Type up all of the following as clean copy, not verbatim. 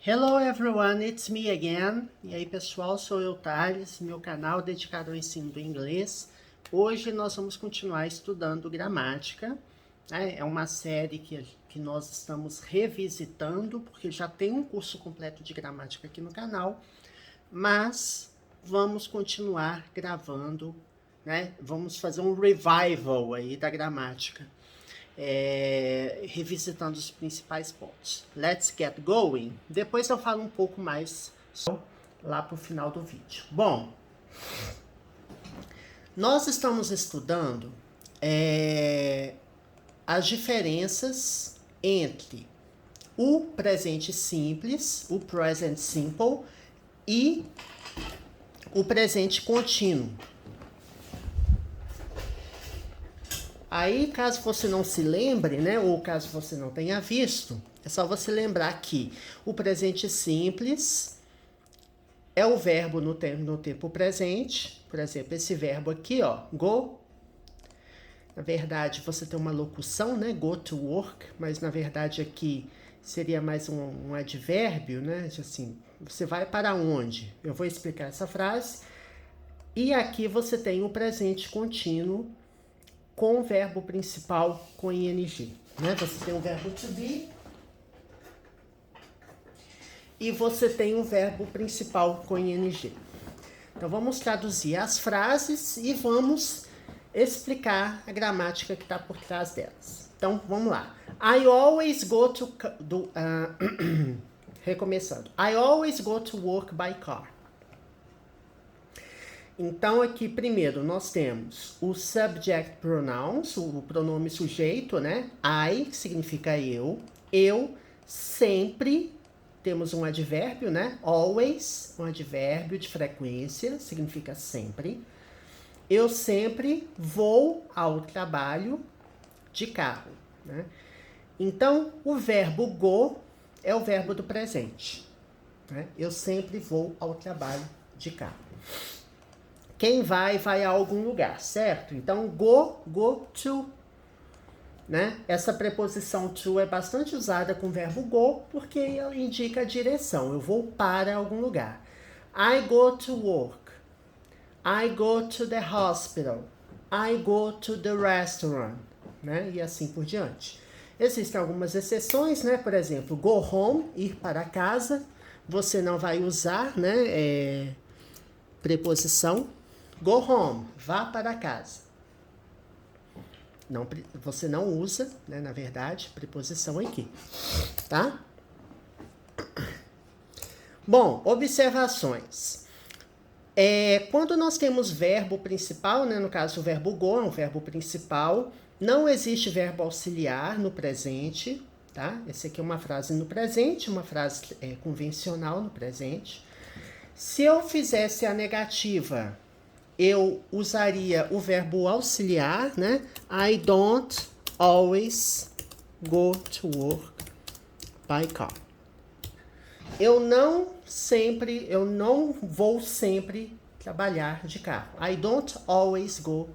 Hello everyone, it's me again. E aí pessoal, sou eu, Thales, meu canal dedicado ao ensino do inglês. Hoje nós vamos continuar estudando gramática, né? É uma série que nós estamos revisitando, porque já tem um curso completo de gramática aqui no canal, mas vamos continuar gravando, né? Vamos fazer um revival aí da gramática. Revisitando os principais pontos. Let's get going. Depois eu falo um pouco mais lá para o final do vídeo. Bom, nós estamos estudando as diferenças entre o presente simples, o present simple, e o presente contínuo. Aí, caso você não se lembre, né, ou caso você não tenha visto, é só você lembrar que o presente simples é o verbo no tempo presente. Por exemplo, esse verbo aqui, ó, go. Na verdade, você tem uma locução, né, go to work, mas na verdade aqui seria mais um advérbio, né, assim, você vai para onde? Eu vou explicar essa frase. E aqui você tem o presente contínuo com o verbo principal com ing, né? Você tem o verbo to be e você tem o verbo principal com ing. Então vamos traduzir as frases e vamos explicar a gramática que está por trás delas. Então vamos lá. I always go to recomeçando. I always go to work by car. Então, aqui, primeiro, nós temos o subject pronouns, o pronome sujeito, né? I, que significa eu. Eu sempre, temos um advérbio, né? Always, um advérbio de frequência, significa sempre. Eu sempre vou ao trabalho de carro, né? Então, o verbo go é o verbo do presente, né? Eu sempre vou ao trabalho de carro. Quem vai a algum lugar, certo? Então, go to, né? Essa preposição to é bastante usada com o verbo go, porque ela indica a direção. Eu vou para algum lugar. I go to work. I go to the hospital. I go to the restaurant, né? E assim por diante. Existem algumas exceções, né? Por exemplo, go home, ir para casa. Você não vai usar, né? Preposição. Go home, vá para casa. Não, você não usa, né, na verdade, preposição aqui, tá? Bom, observações. Quando nós temos verbo principal, né, no caso o verbo go é um verbo principal, não existe verbo auxiliar no presente, tá? Essa aqui é uma frase no presente, uma frase convencional no presente. Se eu fizesse a negativa, eu usaria o verbo auxiliar, né? I don't always go to work by car. Eu não vou sempre trabalhar de carro. I don't always go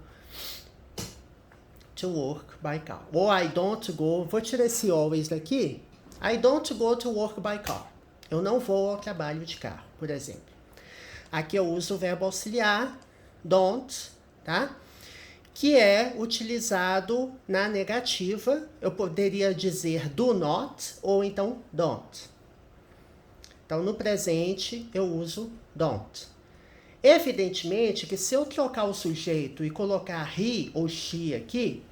to work by car. Ou I don't go, vou tirar esse always daqui. I don't go to work by car. Eu não vou ao trabalho de carro, por exemplo. Aqui eu uso o verbo auxiliar, don't, tá? Que é utilizado na negativa. Eu poderia dizer do not ou então don't. Então, no presente, eu uso don't. Evidentemente que se eu trocar o sujeito e colocar he ou she aqui,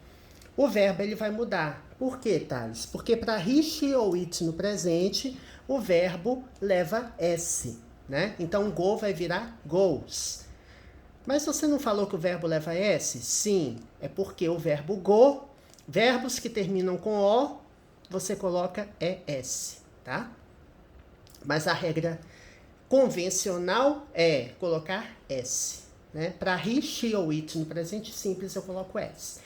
o verbo ele vai mudar. Por quê, Thales? Porque para he, she ou it no presente, o verbo leva S, né? Então, go vai virar goes. Mas você não falou que o verbo leva S? Sim, é porque o verbo go, verbos que terminam com O, você coloca ES, tá? Mas a regra convencional é colocar S, né? Para he, she ou it no presente simples eu coloco S.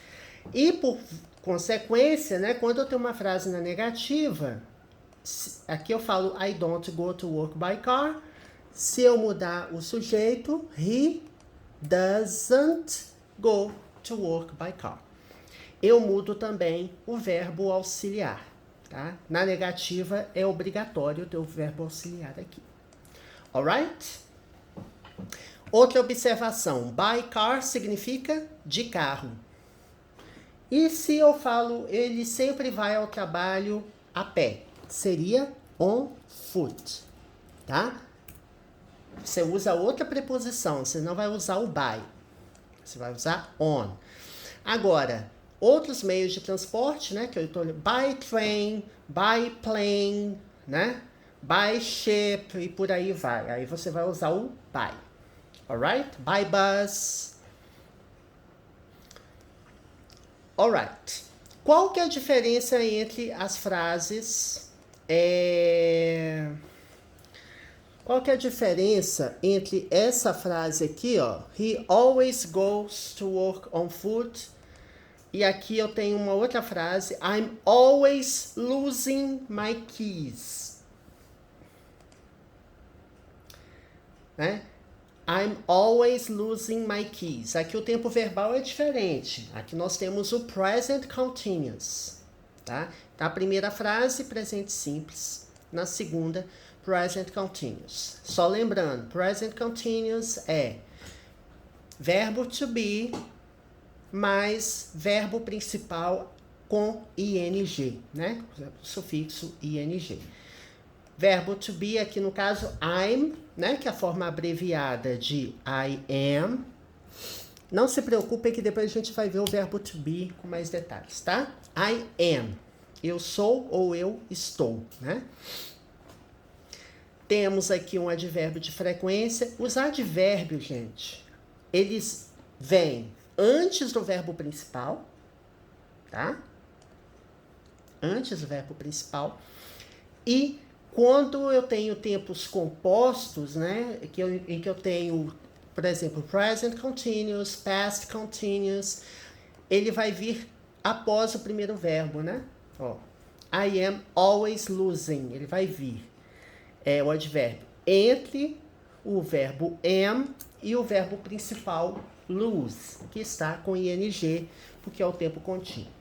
E por consequência, né, quando eu tenho uma frase na negativa, aqui eu falo I don't go to work by car. Se eu mudar o sujeito, he doesn't go to work by car. Eu mudo também o verbo auxiliar. tá? Na negativa é obrigatório ter o verbo auxiliar aqui. Alright? Outra observação. By car significa de carro. E se eu falo, ele sempre vai ao trabalho a pé? Seria on foot, tá? Você usa outra preposição, você não vai usar o by. Você vai usar on. Agora, outros meios de transporte, né? Que eu tô by train, by plane, né? By ship e por aí vai. Aí você vai usar o by. Alright? By bus. Alright. Qual que é a diferença entre as frases? Qual que é a diferença entre essa frase aqui, ó? He always goes to work on foot. E aqui eu tenho uma outra frase. I'm always losing my keys. Né? I'm always losing my keys. Aqui o tempo verbal é diferente. Aqui nós temos o present continuous. Tá? Na primeira frase, presente simples. Na segunda, present continuous. Só lembrando, present continuous é verbo to be mais verbo principal com ing, né? Sufixo ing. Verbo to be aqui no caso I'm, né? Que é a forma abreviada de I am. Não se preocupem que depois a gente vai ver o verbo to be com mais detalhes, tá? I am. Eu sou ou eu estou, né? Temos aqui um advérbio de frequência. Os advérbios, gente, eles vêm antes do verbo principal, tá? Antes do verbo principal. E quando eu tenho tempos compostos, né? Em que eu tenho, por exemplo, present continuous, past continuous, ele vai vir após o primeiro verbo, né? Ó, I am always losing, ele vai vir. É o advérbio entre o verbo am e o verbo principal lose, que está com ing, porque é o tempo contínuo.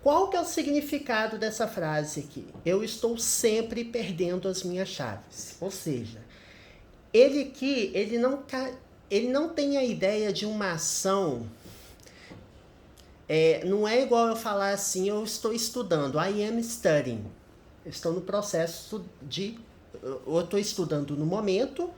Qual que é o significado dessa frase aqui? Eu estou sempre perdendo as minhas chaves. Ou seja, ele aqui, ele não tem a ideia de uma ação. Não é igual eu falar assim, eu estou estudando, I am studying. Eu estou no processo de... Eu estou estudando no momento,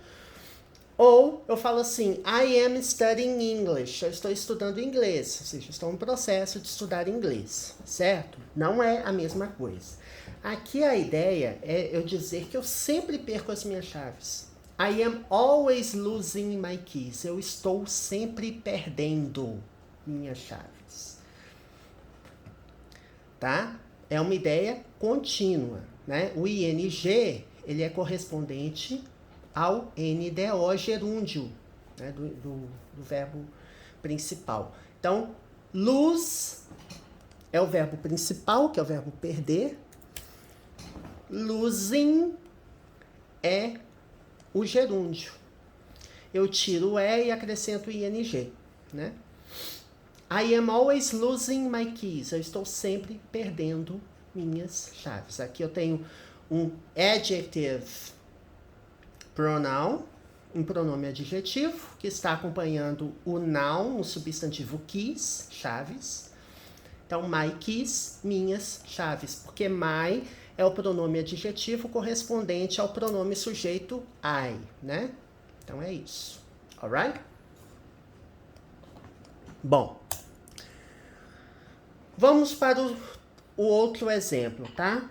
ou eu falo assim, I am studying English. Eu estou estudando inglês, ou seja, estou no processo de estudar inglês, certo? Não é a mesma coisa. Aqui a ideia é eu dizer que eu sempre perco as minhas chaves. I am always losing my keys. Eu estou sempre perdendo minhas chaves. Tá? É uma ideia contínua, né? O ing, ele é correspondente ao NDO gerúndio, né? do verbo principal. Então, lose é o verbo principal, que é o verbo perder. Losing é o gerúndio. Eu tiro o e acrescento o ing, né? I am always losing my keys. Eu estou sempre perdendo minhas chaves. Aqui eu tenho um adjective pronoun, um pronome adjetivo, que está acompanhando o noun, o substantivo keys, chaves. Então, my keys, minhas chaves. Porque my é o pronome adjetivo correspondente ao pronome sujeito I, né? Então, é isso. Alright? Bom, vamos para o outro exemplo, tá?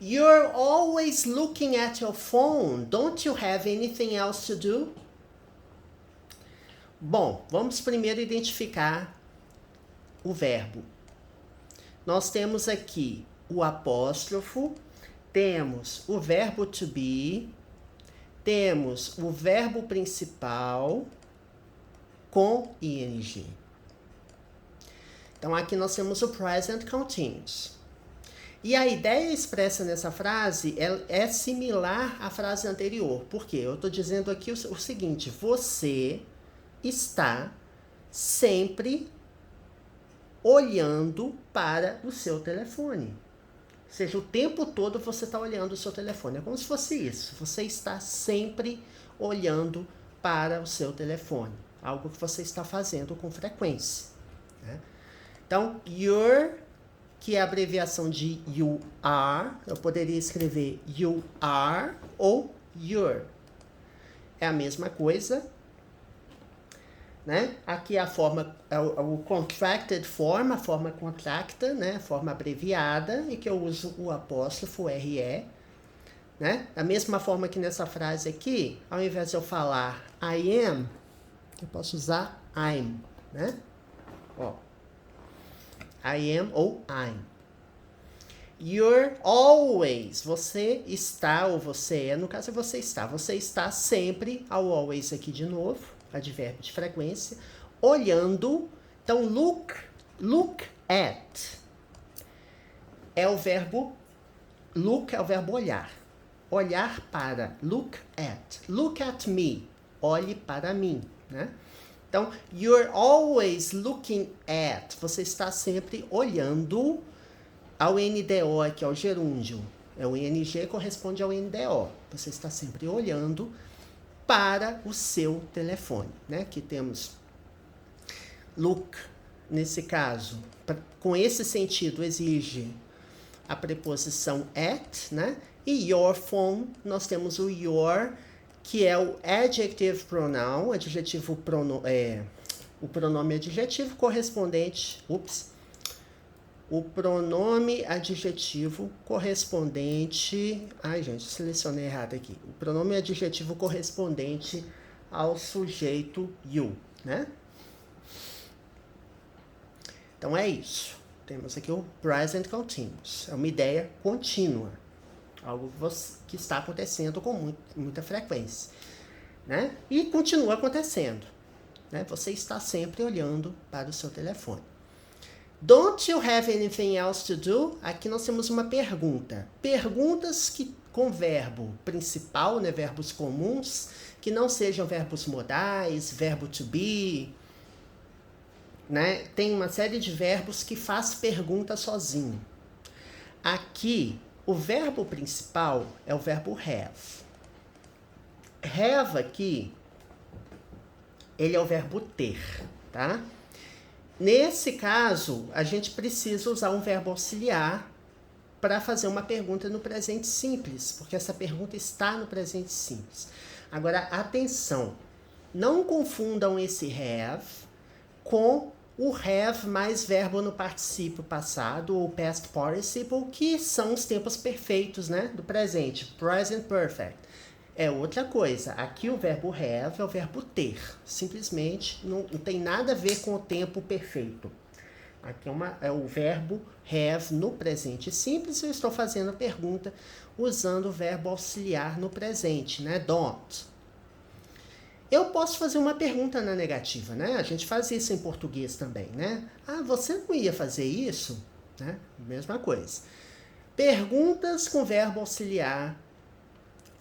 You're always looking at your phone. Don't you have anything else to do? Bom, vamos primeiro identificar o verbo. Nós temos aqui o apóstrofo, temos o verbo to be, temos o verbo principal com ing. Então, aqui nós temos o present continuous. E a ideia expressa nessa frase é similar à frase anterior. Por quê? Eu estou dizendo aqui o seguinte, você está sempre olhando para o seu telefone. Ou seja, o tempo todo você está olhando o seu telefone. É como se fosse isso. Você está sempre olhando para o seu telefone. Algo que você está fazendo com frequência. Né? Então, your, que é a abreviação de you are, eu poderia escrever you are ou your. É a mesma coisa. Né? Aqui a forma, o contracted form, a forma contracta, né? A forma abreviada, e que eu uso o apóstrofo RE. Né? Da mesma forma que nessa frase aqui, ao invés de eu falar I am, eu posso usar I'm. Né? Ó. I am ou I'm. You're always. Você está ou você é. No caso é você está. Você está sempre, ao always aqui de novo. Advérbio de frequência. Olhando. Então, look at. É o verbo. Look é o verbo olhar. Olhar para. Look at. Look at me. Olhe para mim. Né? Então, you're always looking at. Você está sempre olhando ao NDO, que é o gerúndio. É o ING corresponde ao NDO. Você está sempre olhando para o seu telefone. Né? Aqui temos look, nesse caso, com esse sentido, exige a preposição at, né? E your phone, nós temos o your, que é o adjective pronoun, adjetivo o pronome adjetivo correspondente, o pronome adjetivo correspondente, selecionei errado aqui, o pronome adjetivo correspondente ao sujeito you, né? Então é isso, temos aqui o present continuous, é uma ideia contínua, algo que está acontecendo com muita frequência, né? E continua acontecendo, né? Você está sempre olhando para o seu telefone. Don't you have anything else to do? Aqui nós temos uma pergunta. Perguntas que com verbo principal, né, verbos comuns, que não sejam verbos modais, verbo to be, né? Tem uma série de verbos que faz pergunta sozinho. Aqui, o verbo principal é o verbo have. Have aqui, ele é o verbo ter, tá? Nesse caso, a gente precisa usar um verbo auxiliar para fazer uma pergunta no presente simples, porque essa pergunta está no presente simples. Agora, atenção, não confundam esse have com o have mais verbo no particípio passado, ou past participle, que são os tempos perfeitos, né, do presente, present perfect. É outra coisa. Aqui o verbo have é o verbo ter. Simplesmente não tem nada a ver com o tempo perfeito. Aqui é o verbo have no presente simples. Eu estou fazendo a pergunta usando o verbo auxiliar no presente, né? Don't. Eu posso fazer uma pergunta na negativa, né? A gente faz isso em português também, né? Ah, você não ia fazer isso? Né? Mesma coisa. Perguntas com verbo auxiliar.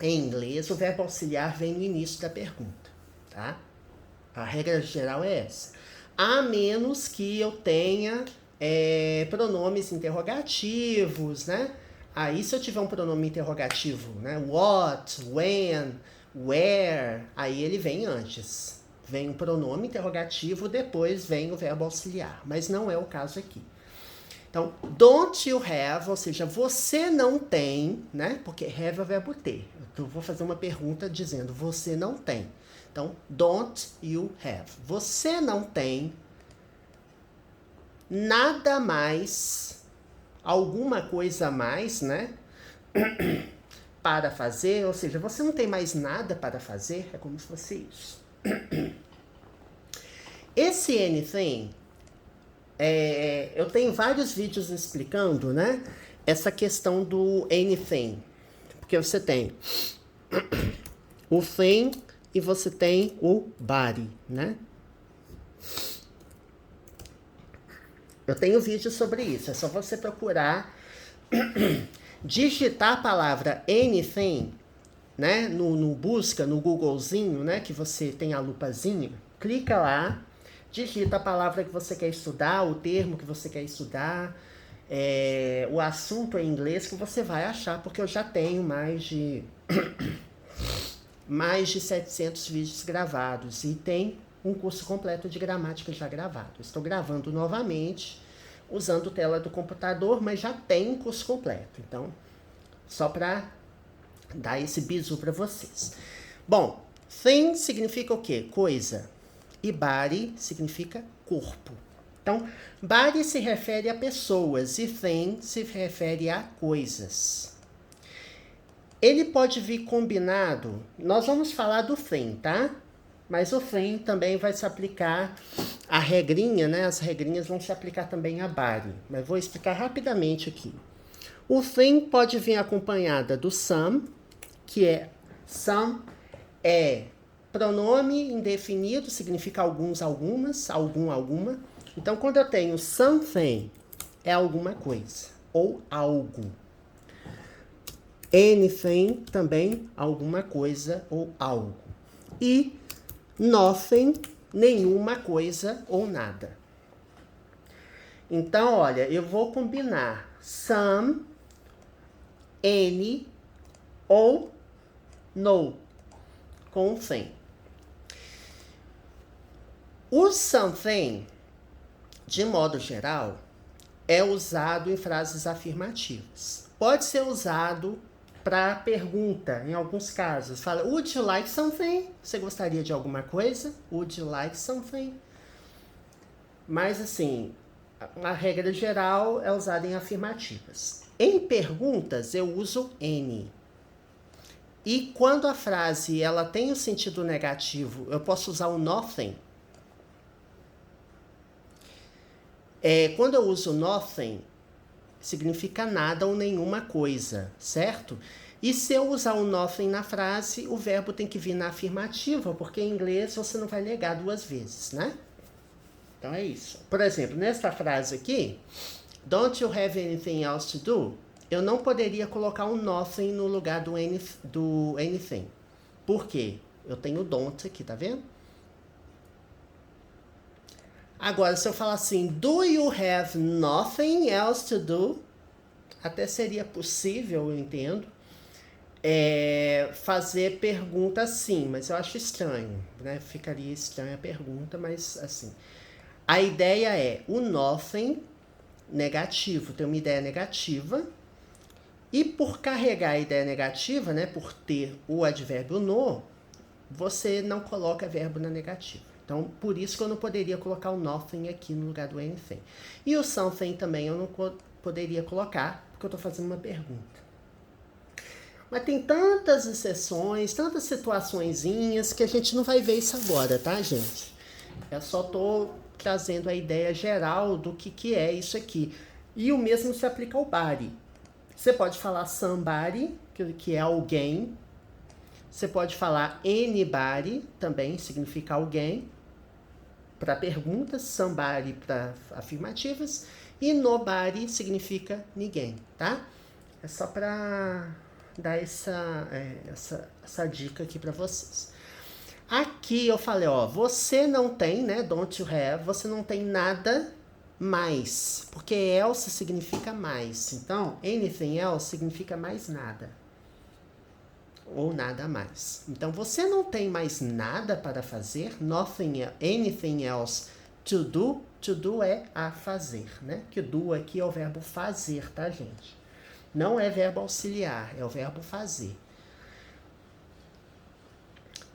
Em inglês, o verbo auxiliar vem no início da pergunta, tá? A regra geral é essa. A menos que eu tenha pronomes interrogativos, né? Aí, se eu tiver um pronome interrogativo, né? What, when, where, aí ele vem antes. Vem um pronome interrogativo, depois vem o verbo auxiliar. Mas não é o caso aqui. Então, don't you have, ou seja, você não tem, né? Porque have é o verbo ter. Eu vou fazer uma pergunta dizendo, você não tem. Então, don't you have. Você não tem nada mais, alguma coisa a mais, né? Para fazer, ou seja, você não tem mais nada para fazer, é como se fosse isso. Esse anything... eu tenho vários vídeos explicando, né, essa questão do anything. Porque você tem o thing e você tem o body, né? Eu tenho vídeo sobre isso, é só você procurar, digitar a palavra anything, né, no busca, no Googlezinho, né, que você tem a lupazinha, clica lá, digita a palavra que você quer estudar, o termo que você quer estudar, o assunto em inglês que você vai achar, porque eu já tenho mais de 700 vídeos gravados e tem um curso completo de gramática já gravado. Estou gravando novamente, usando tela do computador, mas já tem um curso completo. Então, só para dar esse bizu para vocês. Bom, thing significa o quê? Coisa. E body significa corpo. Então, body se refere a pessoas e thing se refere a coisas. Ele pode vir combinado, nós vamos falar do thing, tá? Mas o thing também vai se aplicar a regrinha, né? As regrinhas vão se aplicar também a body. Mas vou explicar rapidamente aqui. O thing pode vir acompanhada do some, que é some é pronome indefinido, significa alguns, algumas, algum, alguma. Então, quando eu tenho something, é alguma coisa ou algo. Anything também alguma coisa ou algo. E nothing, nenhuma coisa ou nada. Então, olha, eu vou combinar some, any ou no com thing. O something, de modo geral, é usado em frases afirmativas. Pode ser usado para pergunta, em alguns casos. Fala, would you like something? Você gostaria de alguma coisa? Would you like something? Mas, assim, a regra geral é usada em afirmativas. Em perguntas, eu uso any. E quando a frase ela tem o sentido negativo, eu posso usar o nothing. Quando eu uso nothing, significa nada ou nenhuma coisa, certo? E se eu usar o nothing na frase, o verbo tem que vir na afirmativa, porque em inglês você não vai negar duas vezes, né? Então é isso. Por exemplo, nesta frase aqui, don't you have anything else to do? Eu não poderia colocar um nothing no lugar do anything. Por quê? Eu tenho don't aqui, tá vendo? Agora, se eu falar assim, do you have nothing else to do? Até seria possível, eu entendo, fazer pergunta assim, mas eu acho estranho, né? Ficaria estranha a pergunta, mas assim. A ideia é o nothing negativo, tem uma ideia negativa, e por carregar a ideia negativa, né, por ter o advérbio no, você não coloca verbo na negativa. Então, por isso que eu não poderia colocar o nothing aqui no lugar do anything. E o something também eu não poderia colocar, porque eu estou fazendo uma pergunta. Mas tem tantas exceções, tantas situaçõezinhas, que a gente não vai ver isso agora, tá, gente? Eu só estou trazendo a ideia geral do que é isso aqui. E o mesmo se aplica ao body. Você pode falar somebody, que é alguém. Você pode falar anybody, também significa alguém, para perguntas, somebody para afirmativas, e nobody significa ninguém, tá? É só para dar essa dica aqui para vocês. Aqui eu falei, ó, você não tem, né, don't you have, você não tem nada mais, porque else significa mais. Então, anything else significa mais nada. Ou nada mais. Então, você não tem mais nada para fazer, anything else to do. To do é a fazer, né? Que do aqui é o verbo fazer, tá, gente? Não é verbo auxiliar, é o verbo fazer.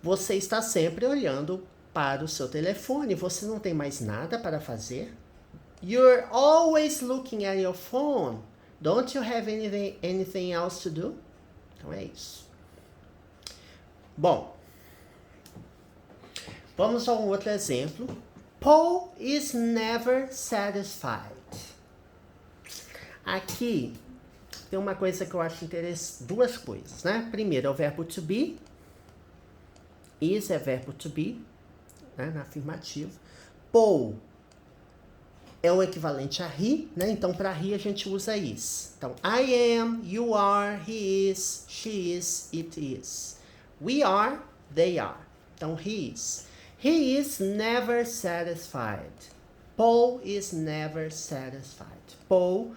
Você está sempre olhando para o seu telefone, você não tem mais nada para fazer. You're always looking at your phone. Don't you have anything else to do? Então é isso. Bom, vamos a um outro exemplo. Paul is never satisfied. Aqui tem uma coisa que eu acho interessante, duas coisas, né? Primeiro é o verbo to be. Is é verbo to be, né, na afirmativa. Paul é o equivalente a he, né? Então, para he a gente usa is. Então, I am, you are, he is, she is, it is. We are, they are. Então, he is. He is never satisfied. Paul is never satisfied. Paul,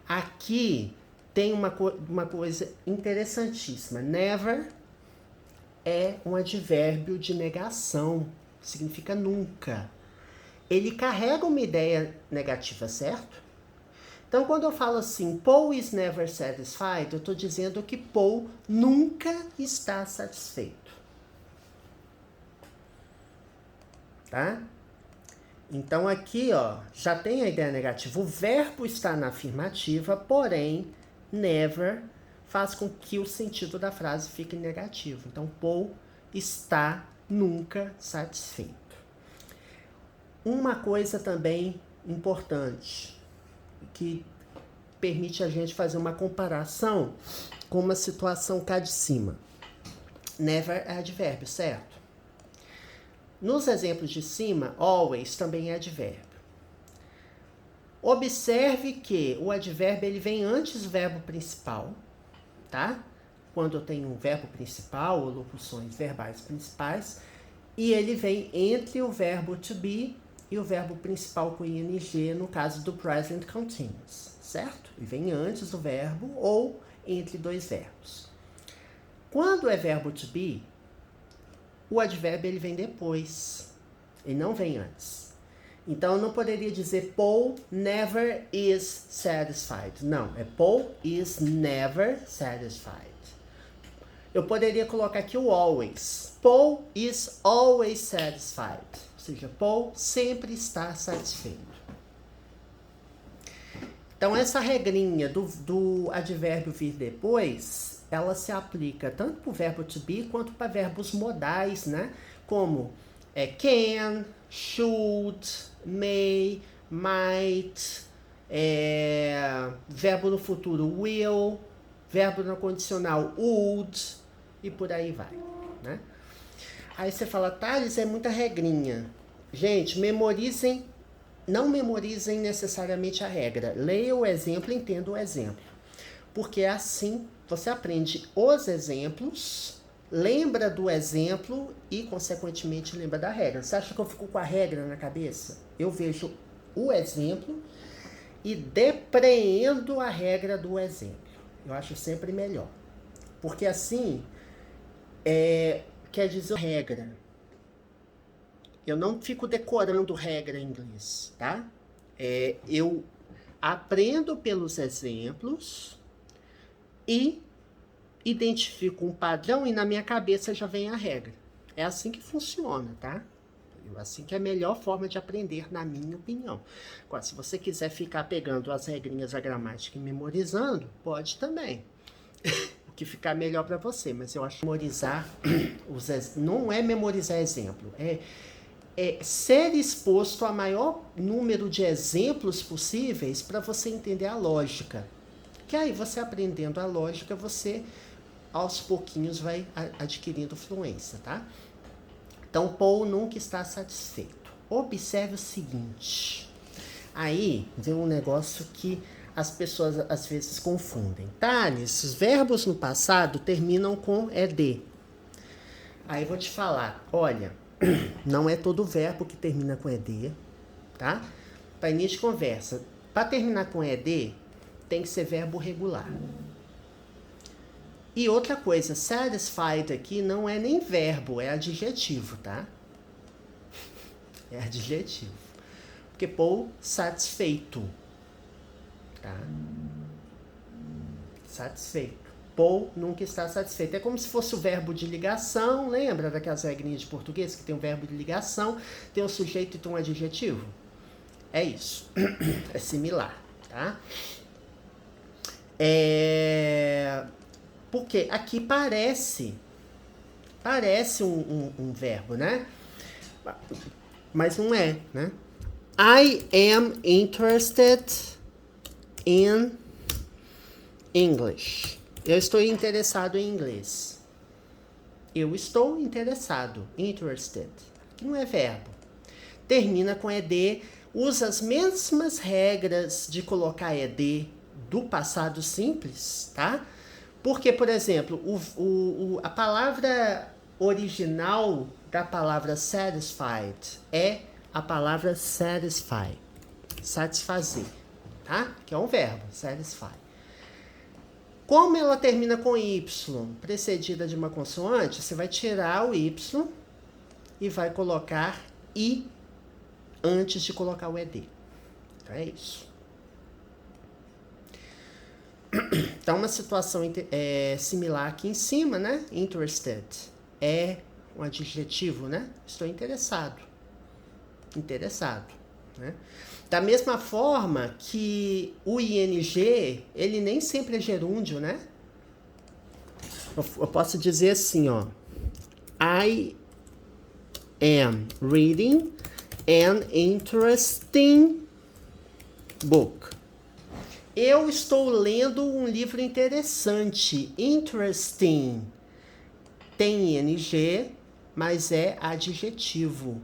aqui tem uma coisa interessantíssima. Never é um advérbio de negação. Significa nunca. Ele carrega uma ideia negativa, certo? Então, quando eu falo assim, Paul is never satisfied, eu estou dizendo que Paul nunca está satisfeito. Tá? Então, aqui, ó, já tem a ideia negativa. O verbo está na afirmativa, porém, never faz com que o sentido da frase fique negativo. Então, Paul está nunca satisfeito. Uma coisa também importante, que permite a gente fazer uma comparação com uma situação cá de cima. Never é advérbio, certo? Nos exemplos de cima, always também é advérbio. Observe que o advérbio ele vem antes do verbo principal, tá? Quando eu tenho um verbo principal ou locuções verbais principais, e ele vem entre o verbo to be e o verbo principal com ing, no caso do present continuous, certo? Ele vem antes do verbo ou entre dois verbos. Quando é verbo to be, o advérbio ele vem depois, ele não vem antes. Então, eu não poderia dizer Paul never is satisfied. Não, é Paul is never satisfied. Eu poderia colocar aqui o always. Paul is always satisfied. Ou seja, Paul sempre está satisfeito. Então, essa regrinha do advérbio vir depois, ela se aplica tanto para o verbo to be quanto para verbos modais, né? Como can, should, may, might, verbo no futuro will, verbo no condicional would e por aí vai, né? Aí você fala, Thales, é muita regrinha. Gente, memorizem, não memorizem necessariamente a regra. Leia o exemplo e entenda o exemplo. Porque assim você aprende os exemplos, lembra do exemplo e, consequentemente, lembra da regra. Você acha que eu fico com a regra na cabeça? Eu vejo o exemplo e depreendo a regra do exemplo. Eu acho sempre melhor. Porque assim, quer dizer regra. Eu não fico decorando regra em inglês, tá? Eu aprendo pelos exemplos e identifico um padrão e na minha cabeça já vem a regra. É assim que funciona, tá? Assim que é a melhor forma de aprender, na minha opinião. Agora, se você quiser ficar pegando as regrinhas da gramática e memorizando, pode também. O que ficar melhor para você. Mas eu acho que memorizar não é memorizar exemplo. É ser exposto a maior número de exemplos possíveis para você entender a lógica. Que aí você aprendendo a lógica, você aos pouquinhos vai adquirindo fluência, tá? Então, Paul nunca está satisfeito. Observe o seguinte. Aí, vem um negócio que as pessoas às vezes confundem. Thales, os verbos no passado terminam com ed. Aí, vou te falar. Olha, não é todo verbo que termina com ed, tá? Para início de conversa. Para terminar com ed, tem que ser verbo regular. E outra coisa, satisfied aqui não é nem verbo, é adjetivo, tá? É adjetivo. Porque Paul, satisfeito. Tá? Satisfeito. Paul nunca está satisfeito. É como se fosse o verbo de ligação, lembra daquelas regrinhas de português que tem um verbo de ligação, tem um sujeito e tem um adjetivo? É isso. É similar, tá? Porque aqui parece um verbo, né? Mas não é, né? I am interested in English. Eu estou interessado em inglês. Eu estou interessado, interested. Aqui não é verbo. Termina com ed, usa as mesmas regras de colocar ed do passado simples, tá? Porque, por exemplo, a palavra original da palavra satisfied é a palavra satisfy. Satisfazer, tá? Que é um verbo, satisfy. Como ela termina com Y, precedida de uma consoante, você vai tirar o Y e vai colocar I antes de colocar o ED. Então é isso. Então, uma situação similar aqui em cima, né? Interested é um adjetivo, né? Estou interessado. Interessado, né? Da mesma forma que o ing, ele nem sempre é gerúndio, né? Eu posso dizer assim, ó. I am reading an interesting book. Eu estou lendo um livro interessante. Interesting. Tem ing, mas é adjetivo,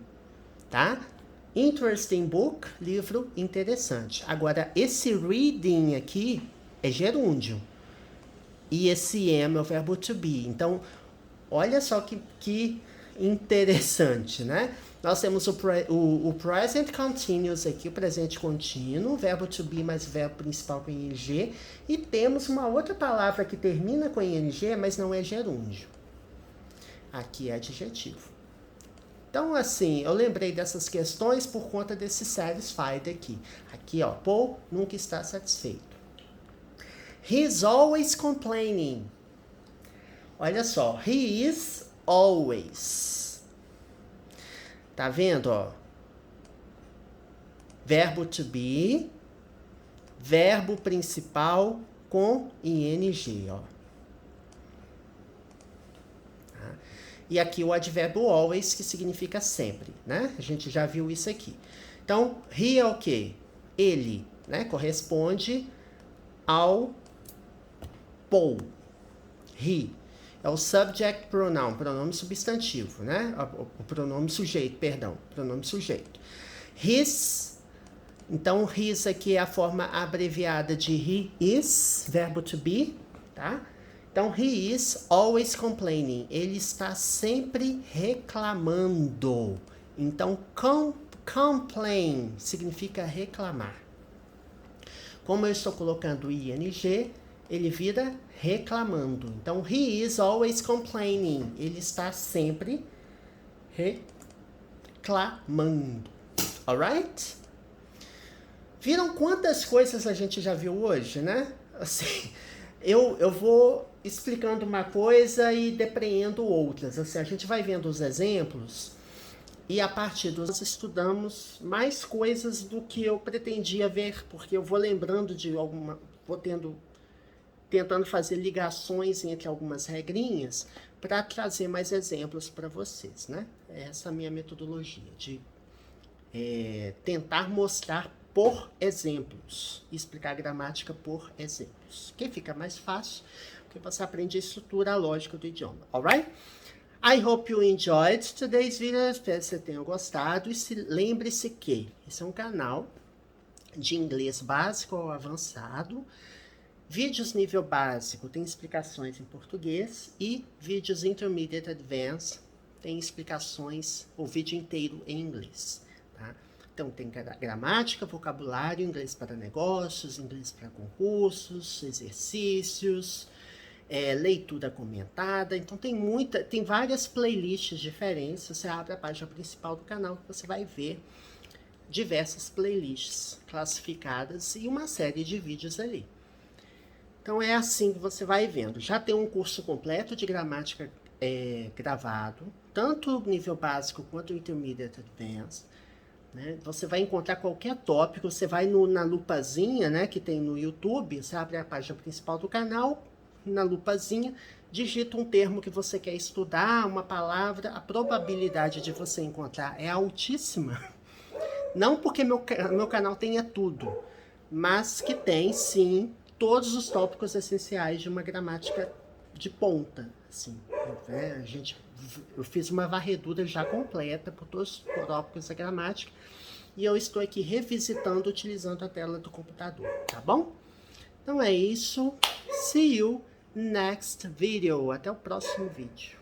tá? Interesting book, livro interessante. Agora, esse reading aqui é gerúndio. E esse am é o verbo to be. Então, olha só que interessante, né? Nós temos o present continuous aqui, o presente contínuo, verbo to be mais verbo principal com ing. E temos uma outra palavra que termina com ing, mas não é gerúndio. Aqui é adjetivo. Então, assim, eu lembrei dessas questões por conta desse satisfied aqui. Aqui, ó, Paul nunca está satisfeito. He's always complaining. Olha só, he is always. Tá vendo, ó? Verbo to be, verbo principal com ing, ó. E aqui o advérbio always, que significa sempre, né? A gente já viu isso aqui. Então, he é o quê? Ele, né? Corresponde ao Paul. He é o subject pronoun, pronome substantivo, né? O pronome sujeito, perdão, pronome sujeito. His, então his aqui é a forma abreviada de he is, verbo to be, tá? Então, he is always complaining. Ele está sempre reclamando. Então, complain significa reclamar. Como eu estou colocando ing, ele vira reclamando. Então, he is always complaining. Ele está sempre reclamando. Alright? Viram quantas coisas a gente já viu hoje, né? Assim, eu vou explicando uma coisa e depreendo outras. Assim, a gente vai vendo os exemplos e a partir dos estudamos mais coisas do que eu pretendia ver, porque eu vou lembrando de alguma, vou tentando fazer ligações entre algumas regrinhas para trazer mais exemplos para vocês, né? Essa é a minha metodologia de tentar mostrar por exemplos, explicar a gramática por exemplos, que fica mais fácil, porque você aprende a estrutura lógica do idioma, alright? I hope you enjoyed today's video, espero que você tenha gostado, e lembre-se que esse é um canal de inglês básico ou avançado, vídeos nível básico tem explicações em português, e vídeos intermediate advanced tem explicações, o vídeo inteiro em inglês, tá? Então, tem gramática, vocabulário, inglês para negócios, inglês para concursos, exercícios, leitura comentada. Então, tem várias playlists diferentes. Você abre a página principal do canal, você vai ver diversas playlists classificadas e uma série de vídeos ali. Então, é assim que você vai vendo. Já tem um curso completo de gramática gravado, tanto o nível básico quanto o Intermediate Advanced. Né? Você vai encontrar qualquer tópico, você vai na lupazinha, né, que tem no YouTube, você abre a página principal do canal, na lupazinha, digita um termo que você quer estudar, uma palavra, a probabilidade de você encontrar é altíssima. Não porque meu canal tenha tudo, mas que tem, sim, todos os tópicos essenciais de uma gramática de ponta. Assim, né? Eu fiz uma varredura já completa por todos os tópicos da gramática e eu estou aqui revisitando utilizando a tela do computador, tá bom? Então é isso. See you next video. Até o próximo vídeo.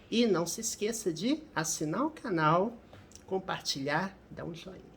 E não se esqueça de assinar o canal, compartilhar, dar um joinha.